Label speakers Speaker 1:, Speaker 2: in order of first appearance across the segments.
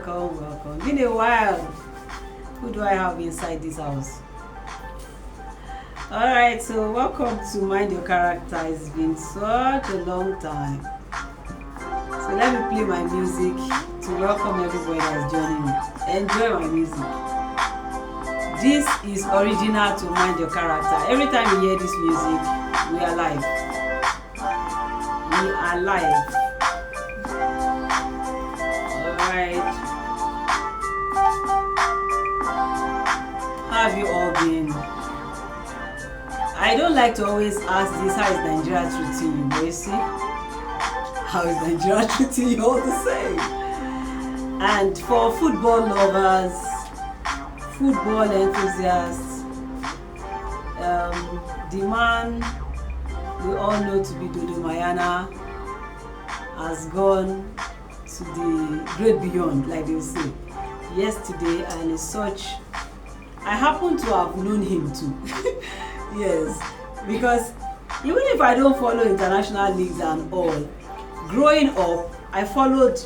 Speaker 1: Welcome. Been a while. Who do I have inside this house? Alright, so welcome to Mind Your Character. It's been such a long time. So let me play my music to welcome everybody that's joining me. Enjoy my music. This is original to Mind Your Character. Every time you hear this music, we are live. We are live. Alright. How have you all been? I don't like to always ask this, how is Nigeria treating you? But you see, how is Nigeria treating you all the same? And for football lovers, football enthusiasts, the man we all know to be Dodo Mayana has gone to the great beyond, like they say, yesterday, and as such, I happen to have known him too. Yes, because even if I don't follow international leagues and all, growing up, I followed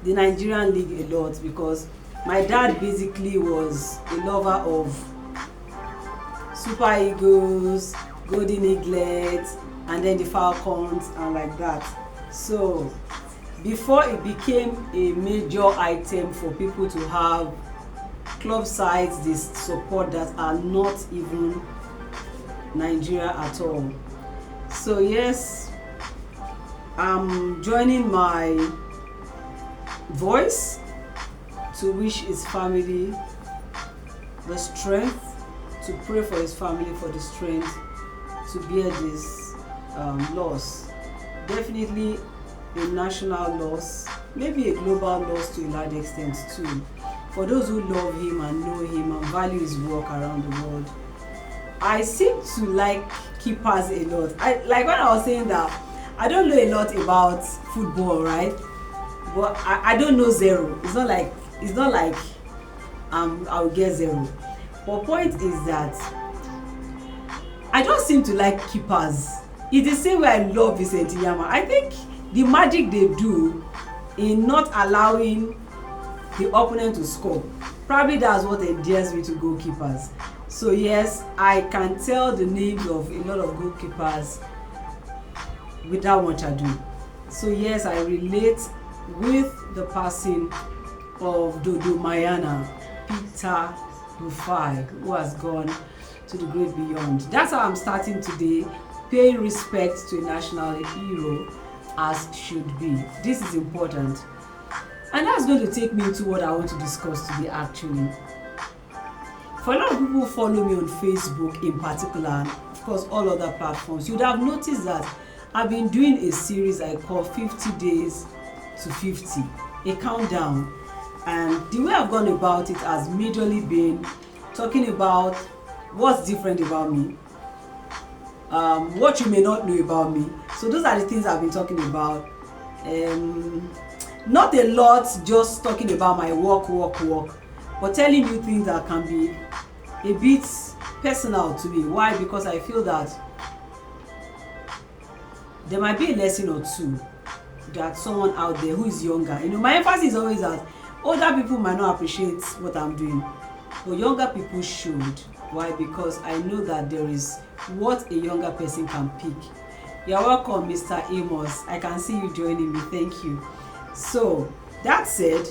Speaker 1: the Nigerian league a lot because my dad basically was a lover of Super Eagles, Golden Eaglets, and then the Falcons and like that. So before it became a major item for people to have club sides they support that are not even Nigeria at all. So yes, I'm joining my voice to wish his family the strength, to pray for his family for the strength to bear this loss. Definitely a national loss, maybe a global loss to a large extent too. For those who love him and know him and value his work around the world. I seem to like keepers a lot. Like when I was saying that I don't know a lot about football, right? But I don't know zero. It's not like I'll get zero. But point is that I just seem to like keepers. It's the same way I love Vincent Yama. I think the magic they do in not allowing the opponent to score, probably that's what endears me to goalkeepers. So yes, I can tell the names of a lot of goalkeepers without much ado. So yes, I relate with the passing of Dodo Mayana, Peter Rufai, who has gone to the great beyond. That's how I'm starting today, paying respect to a national hero as should be. This is important. And that's going to take me into what I want to discuss today actually. For a lot of people who follow me on Facebook in particular, and of course all other platforms, you'd have noticed that I've been doing a series I call 50 Days to 50, a countdown. And the way I've gone about it has majorly been talking about what's different about me, what you may not know about me. So those are the things I've been talking about. Not a lot just talking about my work, but telling you things that can be a bit personal to me. Why? Because I feel that there might be a lesson or two that someone out there who is younger, my emphasis is always that older people might not appreciate what I'm doing, but younger people should. Why? Because I know that there is what a younger person can pick. You're welcome, Mr. Amos. I can see you joining me. Thank you. So that said,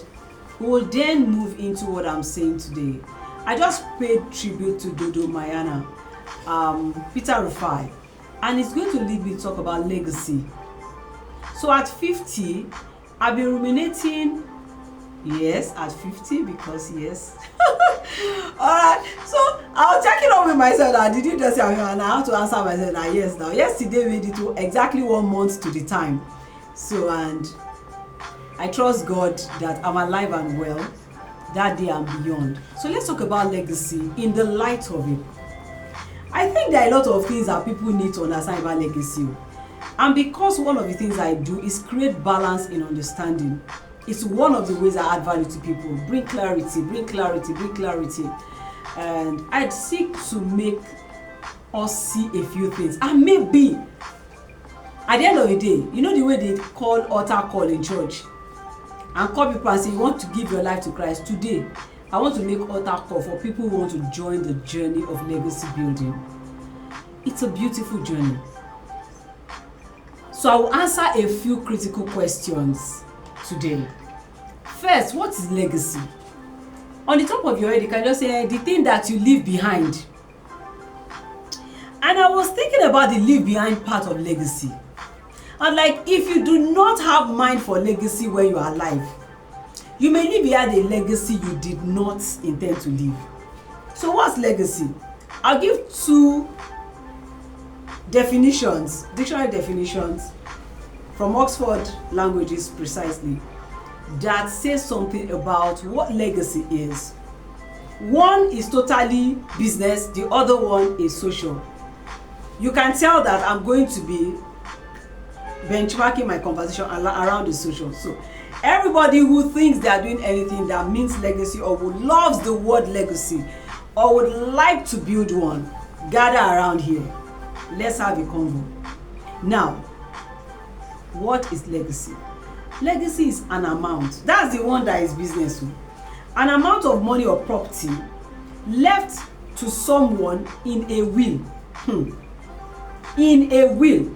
Speaker 1: we will then move into what I'm saying today. I just paid tribute to Dodo Mayana, Peter Rufai, and it's going to lead me to talk about legacy. So at 50, I've been ruminating. Yes, at 50, because yes. Alright, so I was checking up with myself that did you just say, and I have to answer myself that yes now. Yesterday made it to exactly 1 month to the time. So, and I trust God that I'm alive and well that day and beyond. So let's talk about legacy in the light of it. I think there are a lot of things that people need to understand about legacy. And because one of the things I do is create balance in understanding, it's one of the ways I add value to people. Bring clarity. And I'd seek to make us see a few things. And maybe at the end of the day, the way they call altar call in church, and call people and say you want to give your life to Christ, today I want to make altar call for people who want to join the journey of legacy building. It's a beautiful journey. So I will answer a few critical questions today. First, what is legacy? On the top of your head, you can just say the thing that you leave behind. And I was thinking about the leave behind part of legacy. And like, if you do not have mind for legacy when you are alive, you may leave behind a legacy you did not intend to leave. So what's legacy? I'll give two definitions, dictionary definitions from Oxford Languages precisely, that says something about what legacy is. One is totally business, the other one is social. You can tell that I'm going to be benchmarking my conversation around the social. So everybody who thinks they are doing anything that means legacy, or who loves the word legacy, or would like to build one, gather around here. Let's have a convo. Now, what is legacy? Legacy is an amount. That's the one that is business. An amount of money or property left to someone in a will. In a will.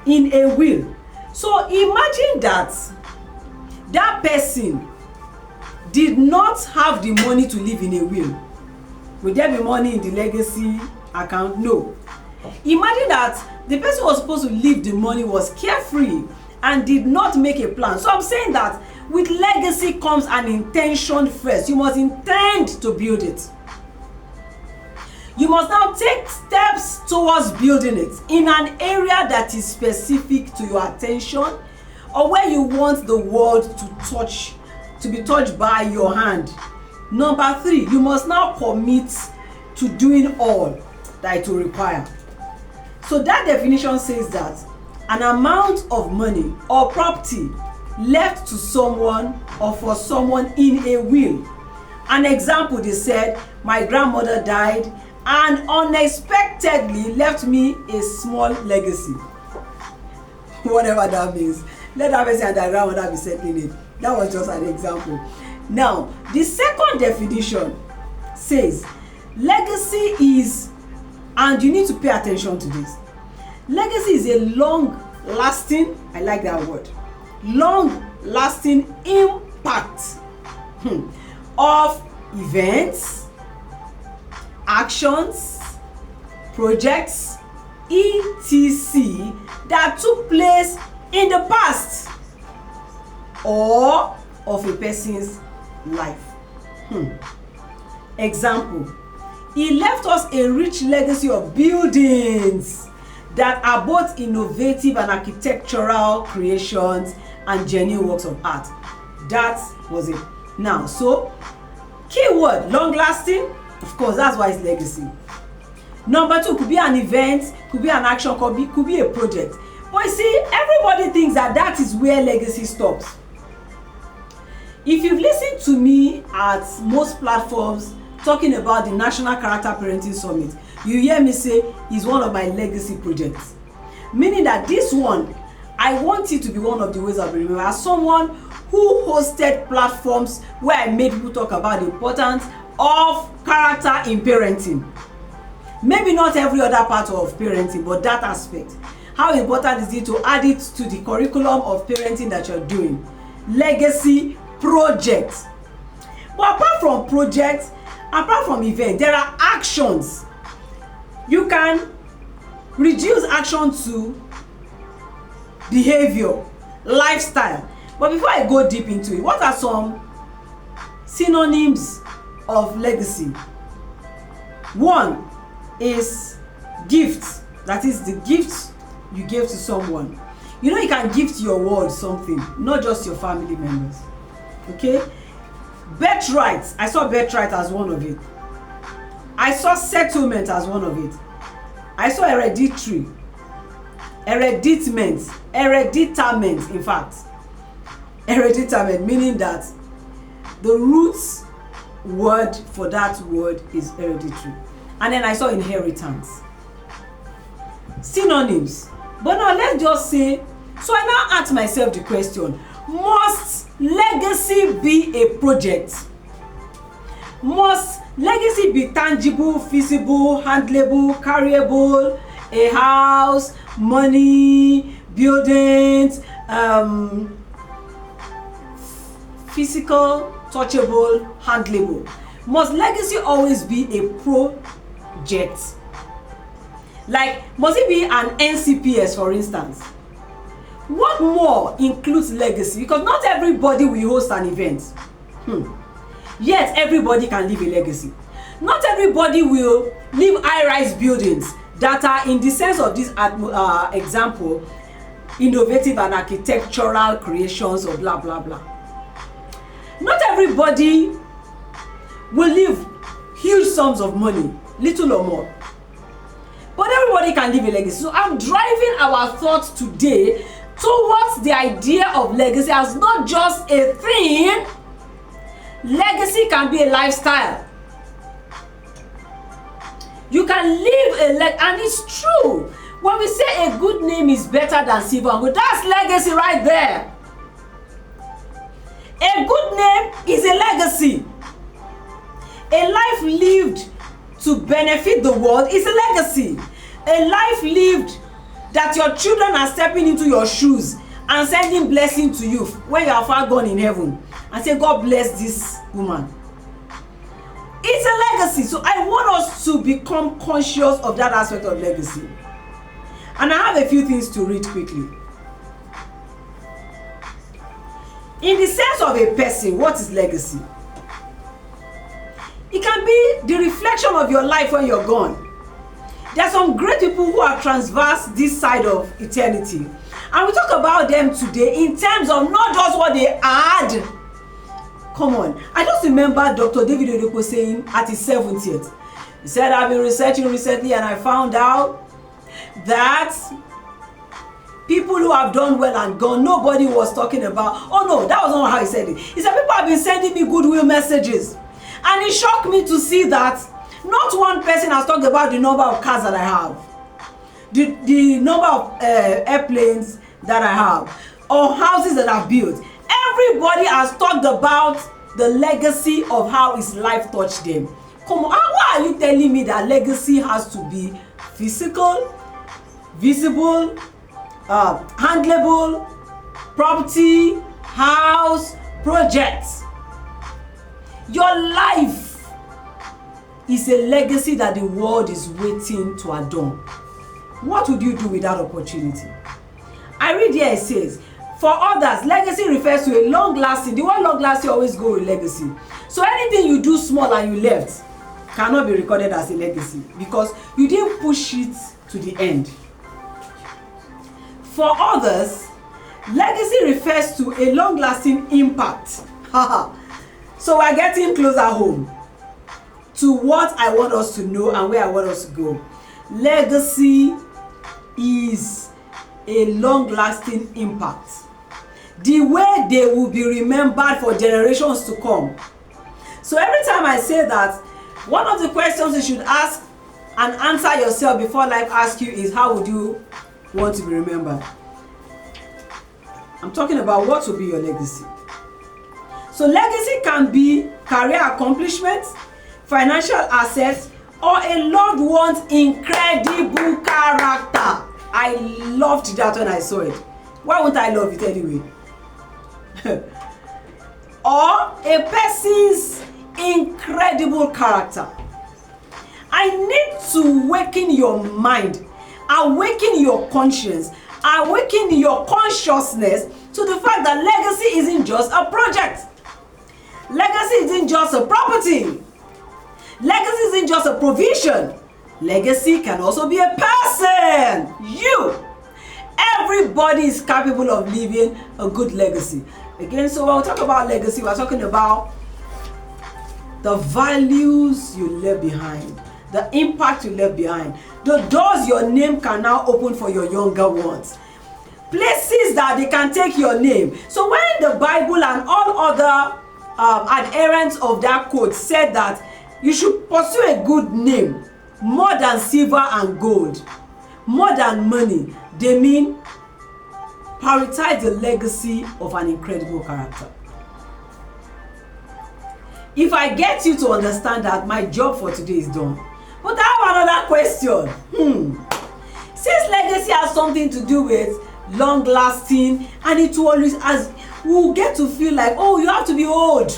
Speaker 1: In a will. So imagine that person did not have the money to live in a will. Will there be money in the legacy account? No. Imagine that the person who was supposed to leave the money was carefree and did not make a plan. So I'm saying that with legacy comes an intention first. You must intend to build it. You must now take steps towards building it in an area that is specific to your attention, or where you want the world to be touched by your hand. Number 3, you must now commit to doing all that it will require. So that definition says that an amount of money or property left to someone or for someone in a will. An example, they said, my grandmother died and unexpectedly left me a small legacy. Whatever that means. Let that person and their grandmother be settling it. That was just an example. Now, the second definition says legacy is, and you need to pay attention to this, legacy is a long-lasting, I like that word, long-lasting impact of events, actions, projects, etc. that took place in the past or of a person's life. Example, he left us a rich legacy of buildings that are both innovative and architectural creations and genuine works of art. That was it. Now, so keyword, long lasting, of course, that's why it's legacy. Number 2, could be an event, could be an action, could be a project. But you see, everybody thinks that is where legacy stops. If you've listened to me at most platforms talking about the National Character Parenting Summit, you hear me say it's one of my legacy projects. Meaning that this one, I want it to be one of the ways I'll be remembered. As someone who hosted platforms where I made people talk about the importance of character in parenting. Maybe not every other part of parenting, but that aspect. How important is it to add it to the curriculum of parenting that you're doing? Legacy projects. But apart from projects, apart from events, there are actions. You can reduce action to behavior, lifestyle. But before I go deep into it, what are some synonyms of legacy? One is gift. That is the gift you gave to someone. You know, you can gift your world something, not just your family members. Okay? Birthright. I saw birthright as one of it. I saw settlement as one of it. I saw hereditary. Hereditament, in fact. Hereditament, meaning that the roots word for that word is hereditary. And then I saw inheritance. Synonyms. But now let's just say, so I now ask myself the question, must legacy be a project? Must legacy be tangible, feasible, handleable, carryable, a house, money, buildings, physical, touchable, handleable? Must legacy always be a project? Like, must it be an NCPS, for instance? What more includes legacy? Because not everybody will host an event. Yet everybody can leave a legacy. Not everybody will leave high-rise buildings that are, in the sense of this example, innovative and architectural creations or blah blah blah. Not everybody will leave huge sums of money, little or more. But everybody can leave a legacy. So I'm driving our thoughts today towards the idea of legacy as not just a thing. Legacy can be a lifestyle. You can live a legacy, and it's true. When we say a good name is better than silver and gold, that's legacy right there. A good name is a legacy. A life lived to benefit the world is a legacy. A life lived that your children are stepping into your shoes and sending blessing to you when you are far gone in heaven, and say, God bless this woman. It's a legacy. So I want us to become conscious of that aspect of legacy. And I have a few things to read quickly. In the sense of a person, what is legacy? It can be the reflection of your life when you're gone. There are some great people who have traversed this side of eternity. And we talk about them today in terms of not just what they had. Come on. I just remember Dr. David Oyedepo saying at his 70th, he said, I've been researching recently and I found out that people who have done well and gone, nobody was talking about, oh no, that was not how he said it. He said, people have been sending me goodwill messages. And it shocked me to see that not one person has talked about the number of cars that I have, the number of airplanes that I have, or houses that I've built. Everybody has talked about the legacy of how his life touched them. Come on, why are you telling me that legacy has to be physical, visible, handleable, property, house, projects? Your life is a legacy that the world is waiting to adorn. What would you do with that opportunity? I read here, it says, for others, legacy refers to a long-lasting. The word long-lasting always go with legacy. So anything you do small and you left cannot be recorded as a legacy because you didn't push it to the end. For others, legacy refers to a long-lasting impact. So we're getting closer home to what I want us to know and where I want us to go. Legacy is a long-lasting impact. The way they will be remembered for generations to come. So every time I say that, one of the questions you should ask and answer yourself before life asks you is, how would you want to be remembered? I'm talking about what will be your legacy. So legacy can be career accomplishments, financial assets, or a loved one's incredible character. I loved that when I saw it. Why wouldn't I love it anyway? Or a person's incredible character. I need to awaken your mind, awaken your conscience, awaken your consciousness to the fact that legacy isn't just a project. Legacy isn't just a property. Legacy isn't just a provision. Legacy can also be a person. You. Everybody is capable of leaving a good legacy. Again, so when we talk about legacy, we're talking about the values you left behind, the impact you left behind, the doors your name can now open for your younger ones, places that they can take your name. So when the Bible and all other adherents of that code said that you should pursue a good name more than silver and gold, more than money, they mean prioritize the legacy of an incredible character. If I get you to understand that, my job for today is done. But I have another question. Since legacy has something to do with long lasting, and it will always, as we'll get to feel like, oh, you have to be old.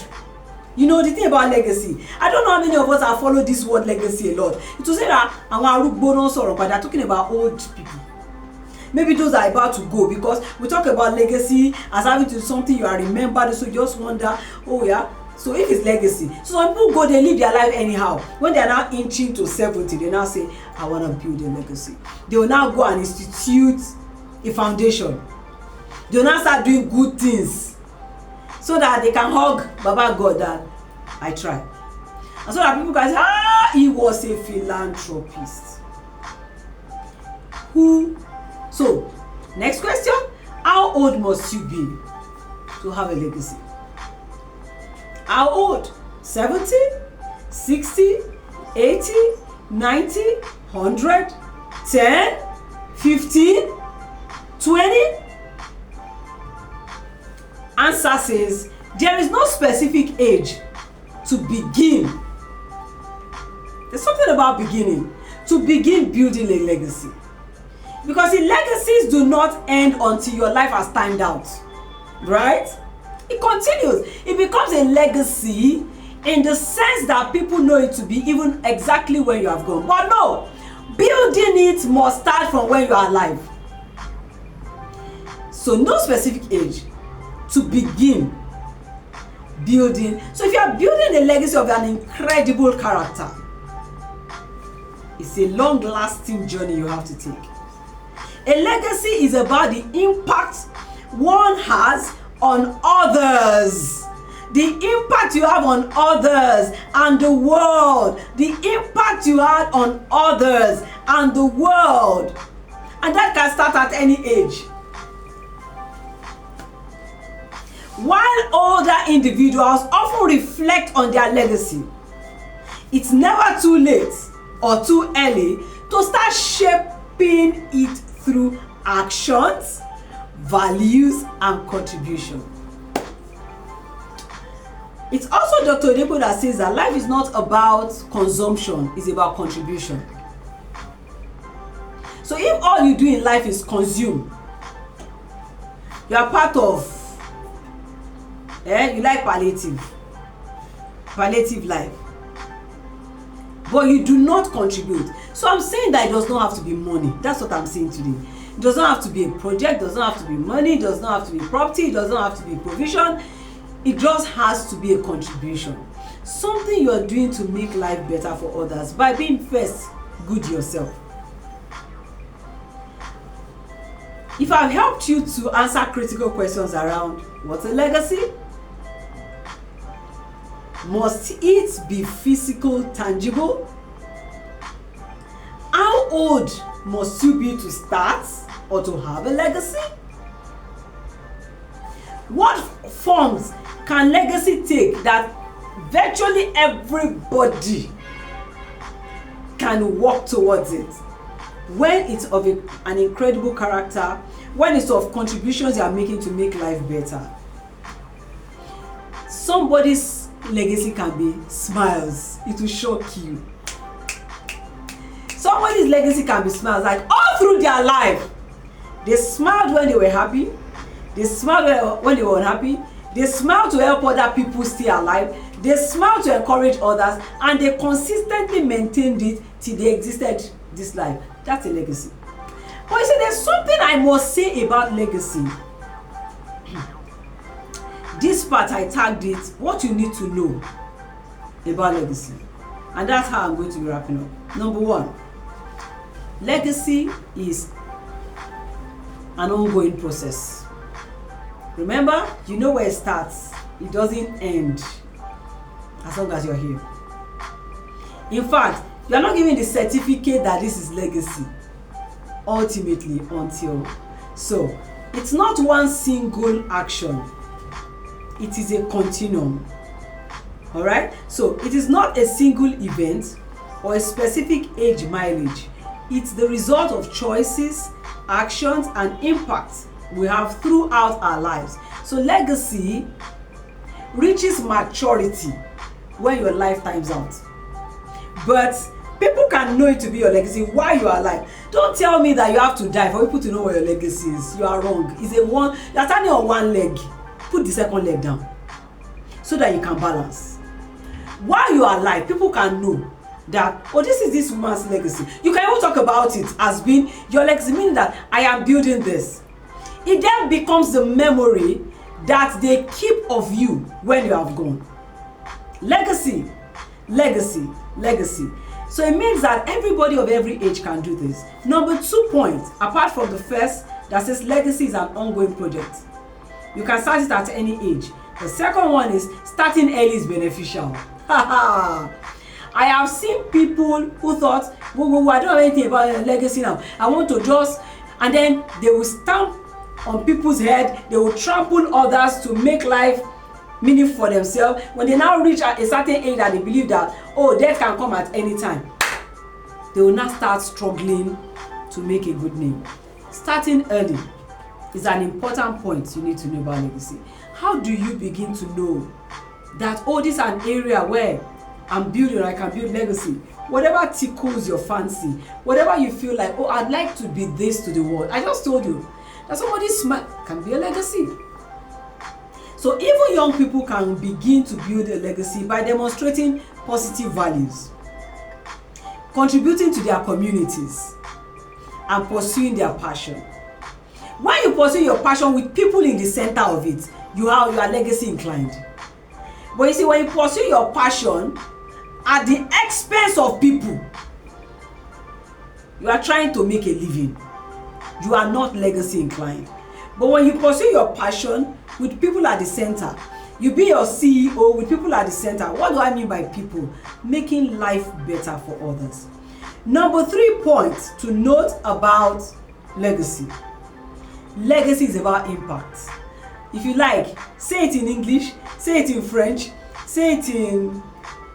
Speaker 1: You know the thing about legacy, I don't know how many of us have followed this word legacy a lot. It will say that àwọn arúgbó náà sọ̀rọ̀, but they're talking about old people. Maybe those are about to go, because we talk about legacy as having to do something you are remembered, so you just wonder, oh yeah, so if it's legacy, so some people go, they live their life anyhow. When they are now inching to 70, they now say, I want to build a legacy. They will now go and institute a foundation. They will now start doing good things so that they can hug Baba God that I tried, and so that people can say, he was a philanthropist. Who? So, next question, how old must you be to have a legacy? How old? 70, 60, 80, 90, 100, 10, 15, 20? Answer says, there is no specific age to begin. There's something about beginning, to begin building a legacy. Because the legacies do not end until your life has timed out, right? It continues. It becomes a legacy in the sense that people know it to be even exactly when you have gone. But no, building it must start from when you are alive. So no specific age to begin building. So if you are building a legacy of an incredible character, it's a long-lasting journey you have to take. A legacy is about the impact one has on others. The impact you have on others and the world. The impact you had on others and the world. And that can start at any age. While older individuals often reflect on their legacy, it's never too late or too early to start shaping it through actions, values, and contribution. It's also Dr. Odepo that says that life is not about consumption, it's about contribution. So if all you do in life is consume, you are part of, you like palliative life, but you do not contribute. So I'm saying that it does not have to be money. That's what I'm saying today. It does not have to be a project, does not have to be money, it does not have to be property, it does not have to be provision. It just has to be a contribution. Something you are doing to make life better for others by being first good yourself. If I've helped you to answer critical questions around what's a legacy, must it be physical, tangible? How old must you be to start or to have a legacy? What forms can legacy take that virtually everybody can work towards it? When it's of an incredible character, when it's of contributions you are making to make life better. Somebody's legacy can be smiles. It will shock you. Somebody's legacy can be smiles, like all through their life. They smiled when they were happy. They smiled when they were unhappy. They smiled to help other people stay alive. They smiled to encourage others, and they consistently maintained it till they existed this life. That's a legacy. But you see, there's something I must say about legacy. This part I tagged it, what you need to know about legacy. And that's how I'm going to be wrapping up. Number one, legacy is an ongoing process. Remember, you know where it starts. It doesn't end as long as you're here. In fact, you are not given the certificate that this is legacy ultimately until. So, it's not one single action. It is a continuum. Alright? So, it is not a single event or a specific age mileage. It's the result of choices, actions, and impacts we have throughout our lives. So legacy reaches maturity when your life times out. But people can know it to be your legacy while you are alive. Don't tell me that you have to die for people to know what your legacy is. You are wrong. It's a one, you're standing on one leg. Put the second leg down so that you can balance. While you are alive, people can know that, oh, this is this woman's legacy. You can even talk about it as being your legacy, meaning that I am building this. It then becomes the memory that they keep of you when you have gone. Legacy, legacy, legacy. So it means that everybody of every age can do this. Number 2 point, apart from the first that says legacy is an ongoing project. You can start it at any age. The second one is starting early is beneficial. I have seen people who thought, whoa, I don't know anything about legacy now. I want to just, and then they will stamp on people's head. They will trample others to make life meaningful for themselves. When they now reach a certain age that they believe that, oh, death can come at any time, they will now start struggling to make a good name. Starting early is an important point you need to know about legacy. How do you begin to know that, oh, this is an area where I'm building, I can build legacy? Whatever tickles your fancy, whatever you feel like, oh, I'd like to be this to the world. I just told you that somebody smart can be a legacy. So even young people can begin to build a legacy by demonstrating positive values, contributing to their communities, and pursuing their passion. When you pursue your passion with people in the center of it, you are legacy inclined. But you see, when you pursue your passion at the expense of people, you are trying to make a living. You are not legacy inclined. But when you pursue your passion with people at the center, you be your CEO with people at the center. What do I mean by people? Making life better for others. Number 3 point to note about legacy. Legacy is about impact. If you like, say it in English, say it in French, say it in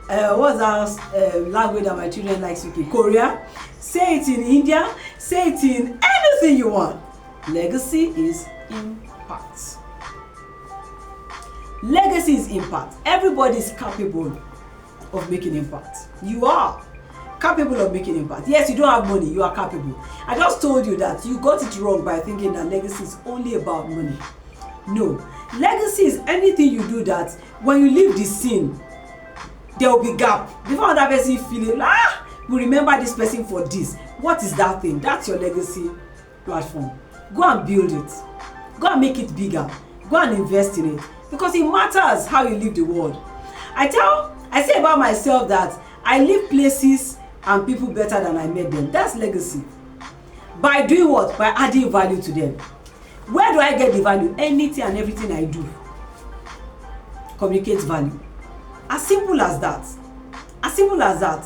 Speaker 1: what's that language that my children like speaking? Korea. Say it in India. Say it in anything you want. Legacy is impact. Legacy is impact. Everybody is capable of making impact. You are capable of making impact. Yes, you don't have money, you are capable. I just told you that you got it wrong by thinking that legacy is only about money. No, legacy is anything you do that when you leave the scene, there will be gap. Before another person feeling, we remember this person for this. What is that thing? That's your legacy platform. Go and build it. Go and make it bigger. Go and invest in it. Because it matters how you live the world. I say about myself that I leave places and people better than I met them. That's legacy. By doing what? By adding value to them. Where do I get the value? Anything and everything I do communicates value. As simple as that. As simple as that.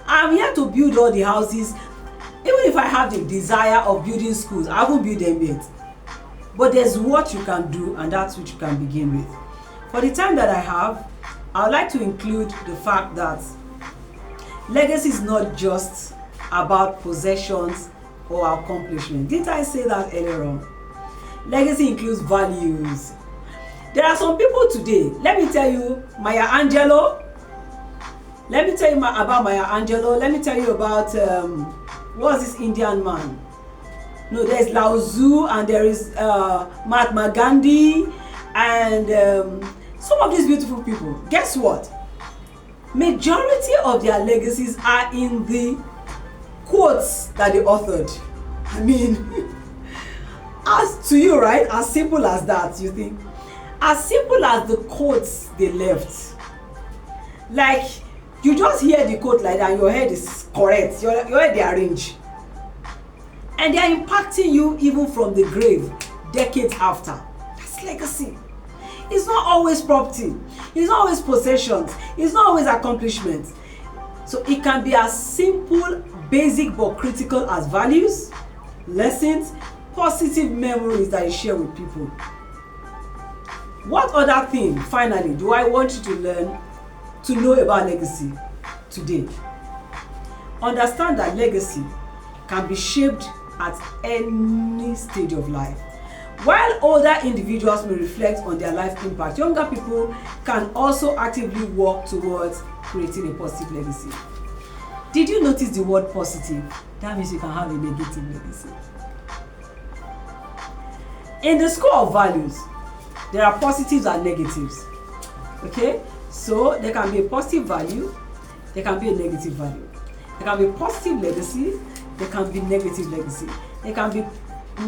Speaker 1: I'm here to build all the houses. Even if I have the desire of building schools, I haven't built them yet. But there's what you can do, and that's what you can begin with. For the time that I have, I would like to include the fact that legacy is not just about possessions or accomplishments. Didn't I say that earlier on? Legacy includes values. There are some people today, let me tell you, Maya Angelou. Let me tell you about Maya Angelou. Let me tell you about, what's this Indian man? No, there's Lao Tzu, and there is Mahatma Gandhi, and some of these beautiful people. Guess what? Majority of their legacies are in the quotes that they authored. I mean, as to you, right? As simple as that, you think? As simple as the quotes they left. Like, you just hear the quote like that, and your head is correct. Your head they arrange. And they are impacting you even from the grave, decades after. That's legacy. It's not always property. It's not always possessions. It's not always accomplishments. So it can be as simple, basic, but critical as values, lessons, positive memories that you share with people. What other thing, finally, do I want you to learn to know about legacy today? Understand that legacy can be shaped at any stage of life. While older individuals may reflect on their life impact, younger people can also actively work towards creating a positive legacy. Did you notice the word positive? That means you can have a negative legacy. In the school of values, there are positives and negatives. Okay? So there can be a positive value, there can be a negative value. There can be positive legacy, there can be negative legacy. There can be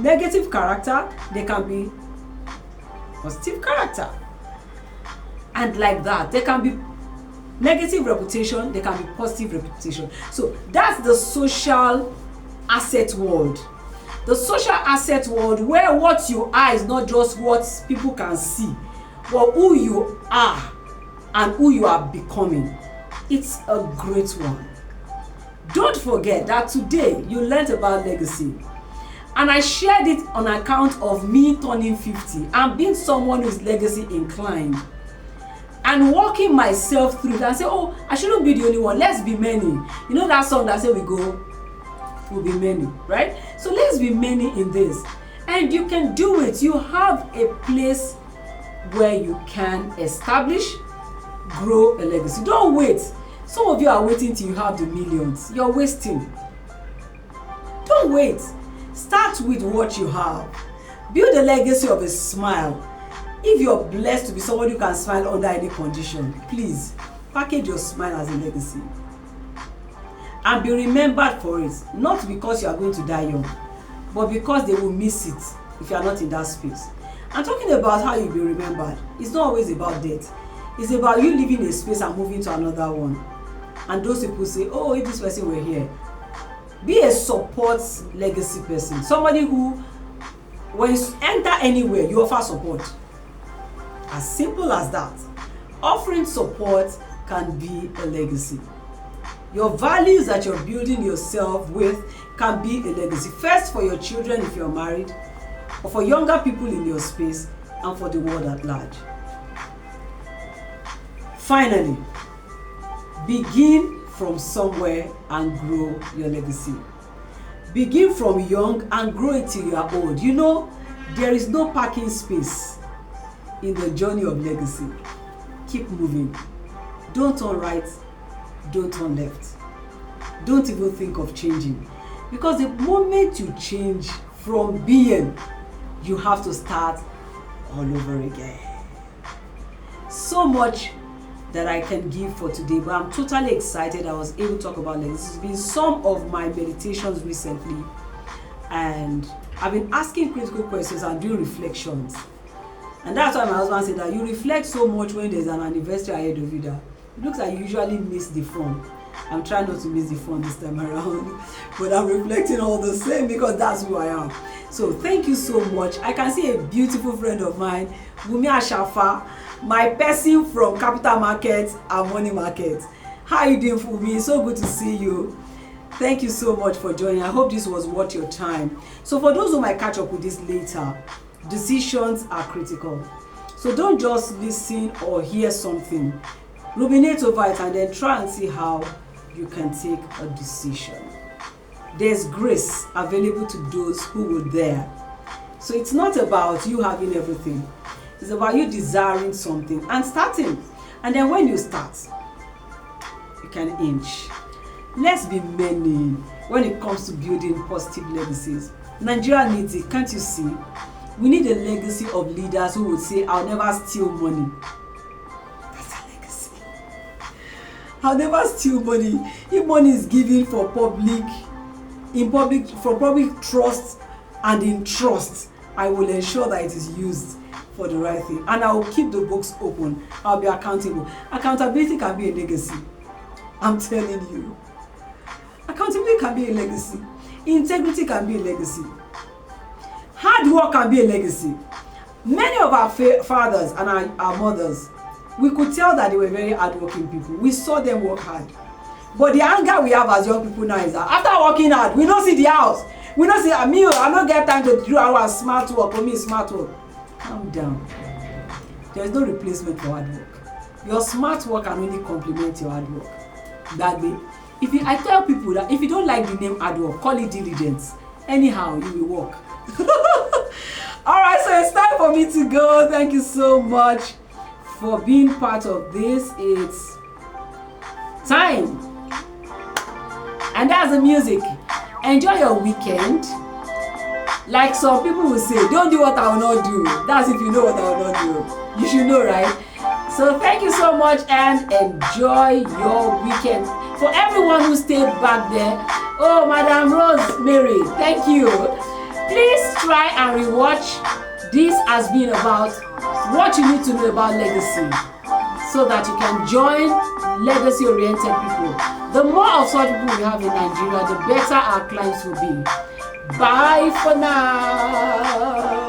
Speaker 1: negative character, there can be positive character. And like that, there can be negative reputation, there can be positive reputation. So that's the social asset world. The social asset world where what you are is not just what people can see, but who you are and who you are becoming. It's a great one. Don't forget that today you learned about legacy. And I shared it on account of me turning 50 and being someone who is legacy inclined. And walking myself through that and say, oh, I shouldn't be the only one. Let's be many. You know that song that say we'll be many, right? So let's be many in this. And you can do it. You have a place where you can establish, grow a legacy. Don't wait. Some of you are waiting till you have the millions. You're wasting. Don't wait. Start with what you have. Build a legacy of a smile. If you're blessed to be somebody who can smile under any condition, please package your smile as a legacy. And be remembered for it. Not because you are going to die young, but because they will miss it if you are not in that space. I'm talking about how you'll be remembered. It's not always about death. It's about you leaving a space and moving to another one. And those people say, oh, if this person were here. Be a support legacy person. Somebody who, when you enter anywhere, you offer support. As simple as that. Offering support can be a legacy. Your values that you're building yourself with can be a legacy. First, for your children if you're married, or for younger people in your space, and for the world at large. Finally, begin from somewhere and grow your legacy. Begin from young and grow it till you are old. You know, there is no parking space in the journey of legacy. Keep moving. Don't turn right, don't turn left. Don't even think of changing. Because the moment you change from being, you have to start all over again. So much that I can give for today, but I'm totally excited I was able to talk about legacy. This has been some of my meditations recently, and I've been asking critical questions and doing reflections. And that's why my husband said that you reflect so much when there's an anniversary ahead of you that it looks like you usually miss the fun. I'm trying not to miss the fun this time around, but I'm reflecting all the same because that's who I am. So thank you so much. I can see a beautiful friend of mine, Wumi Ashafa, my person from Capital Market and Money Market. How are you doing, Wumi? So good to see you. Thank you so much for joining. I hope this was worth your time. So for those who might catch up with this later, decisions are critical. So don't just listen or hear something. Ruminate over it and then try and see how you can take a decision. There's grace available to those who were there. So it's not about you having everything. It's about you desiring something and starting. And then when you start, you can inch. Let's be many when it comes to building positive legacies. Nigeria needs it, can't you see? We need a legacy of leaders who would say, I'll never steal money. That's a legacy. I'll never steal money. If money is given for for public trust and in trust, I will ensure that it is used for the right thing. And I will keep the books open. I'll be accountable. Accountability can be a legacy. I'm telling you. Accountability can be a legacy. Integrity can be a legacy. Hard work can be a legacy. Many of our fathers and our mothers, we could tell that they were very hardworking people. We saw them work hard. But the anger we have as young people now is that after working hard, we don't see the house. We don't see a meal. I don't get time to do our smart work. For me, smart work. Calm down. There is no replacement for hard work. Your smart work can only complement your hard work. That way, I tell people that if you don't like the name hard work, call it diligence. Anyhow, you will work. All right. it's time for me to go. Thank you so much for being part of this. It's time. And that's the music. Enjoy your weekend. Like some people will say, don't do what I will not do. That's if you know what I will not do. You should know, right? So thank you so much and enjoy your weekend. For everyone who stayed back there, oh, Madam Rosemary, thank you. Please try and rewatch. This has been about what you need to know about legacy so that you can join legacy-oriented people. The more of such people we have in Nigeria, the better our clients will be. Bye for now.